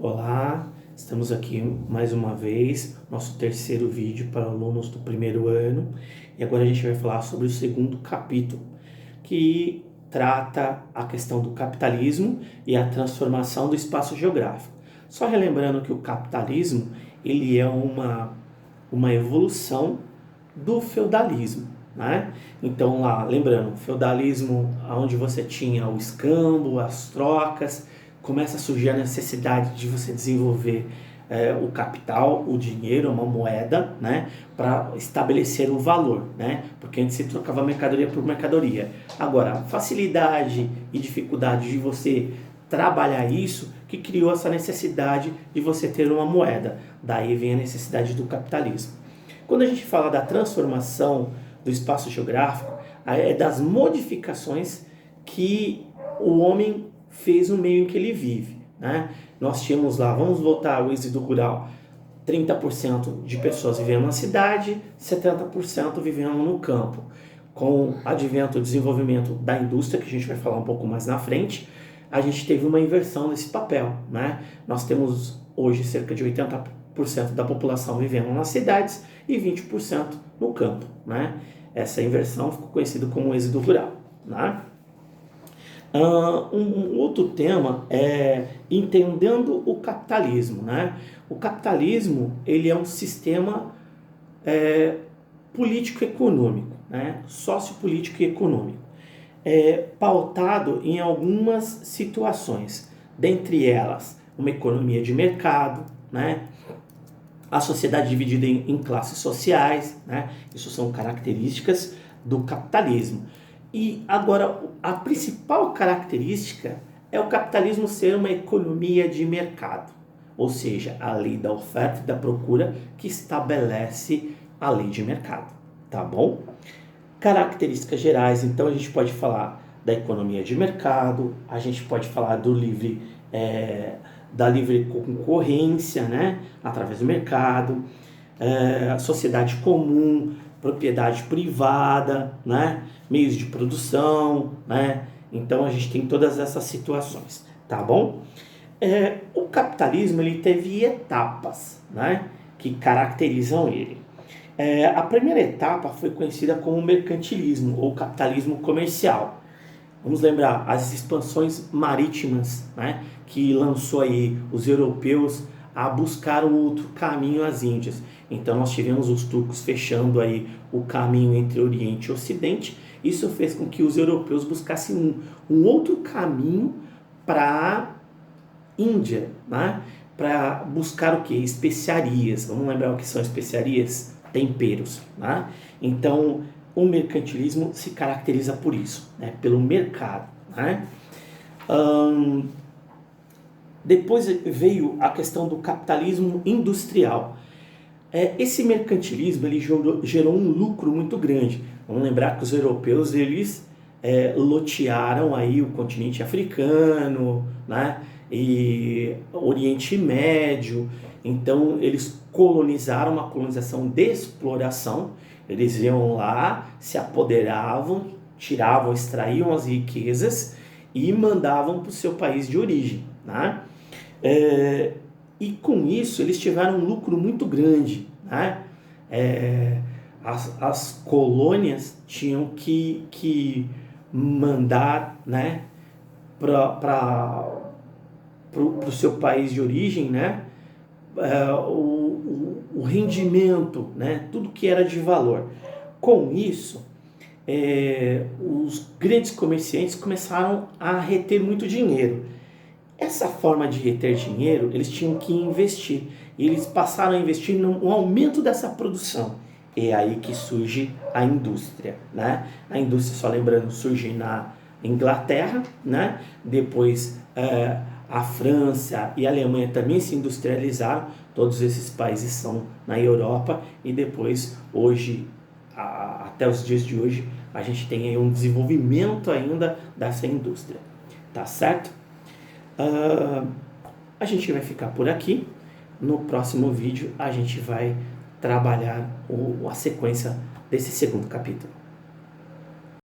Olá, estamos aqui mais uma vez, nosso terceiro vídeo para alunos do primeiro ano, e agora a gente vai falar sobre o segundo capítulo, que trata a questão do capitalismo e a transformação do espaço geográfico. Só relembrando que o capitalismo ele é uma evolução do feudalismo, né? Então lá, lembrando, feudalismo onde você tinha o escambo, as trocas, começa a surgir a necessidade de você desenvolver o capital, o dinheiro, uma moeda, né, para estabelecer o valor, né, porque antes se trocava mercadoria por mercadoria. Agora, facilidade e dificuldade de você trabalhar isso que criou essa necessidade de você ter uma moeda. Daí vem a necessidade do capitalismo. Quando a gente fala da transformação do espaço geográfico, é das modificações que o homem fez no meio em que ele vive, né? Nós tínhamos lá, vamos voltar ao êxodo rural, 30% de pessoas vivendo na cidade, 70% vivendo no campo. Com o advento e desenvolvimento da indústria, que a gente vai falar um pouco mais na frente, a gente teve uma inversão nesse papel, né? Nós temos hoje cerca de 80% da população vivendo nas cidades e 20% no campo, né? Essa inversão ficou conhecida como êxodo rural, né? Um outro tema é entendendo o capitalismo, né? O capitalismo ele é um sistema político-econômico, né? Sociopolítico e econômico, pautado em algumas situações, dentre elas uma economia de mercado, né? A sociedade dividida em classes sociais, né? Isso são características do capitalismo. E agora, a principal característica é o capitalismo ser uma economia de mercado, ou seja, a lei da oferta e da procura que estabelece a lei de mercado, tá bom? Características gerais, então a gente pode falar da economia de mercado, a gente pode falar da livre concorrência, né, através do mercado, sociedade comum, propriedade privada, né, meios de produção, né? Então a gente tem todas essas situações, tá bom? O capitalismo ele teve etapas, né, que caracterizam ele. A primeira etapa foi conhecida como mercantilismo ou capitalismo comercial. Vamos lembrar as expansões marítimas, né, que lançou aí os europeus a buscar um outro caminho às Índias. Então nós tivemos os turcos fechando aí o caminho entre Oriente e Ocidente. Isso fez com que os europeus buscassem um outro caminho para a Índia, né, para buscar o que? Especiarias. Vamos lembrar o que são especiarias? Temperos, né? Então o mercantilismo se caracteriza por isso, né? Pelo mercado, né? Depois veio a questão do capitalismo industrial. Esse mercantilismo ele gerou um lucro muito grande. Vamos lembrar que os europeus eles lotearam aí o continente africano, né? E Oriente Médio. Então eles colonizaram, uma colonização de exploração. Eles iam lá, se apoderavam, tiravam, extraíam as riquezas e mandavam para o seu país de origem, né? E com isso eles tiveram um lucro muito grande, né? As colônias tinham que mandar, né, para o seu país de origem, né, o rendimento, né, tudo que era de valor. Com isso, os grandes comerciantes começaram a reter muito dinheiro. Essa forma de reter dinheiro, eles tinham que investir. E eles passaram a investir no aumento dessa produção. É aí que surge a indústria, né? A indústria, só lembrando, surge na Inglaterra, né? Depois a França e a Alemanha também se industrializaram. Todos esses países são na Europa. E depois, hoje, até os dias de hoje, a gente tem aí um desenvolvimento ainda dessa indústria. Tá certo? A gente vai ficar por aqui. No próximo vídeo a gente vai trabalhar a sequência desse segundo capítulo.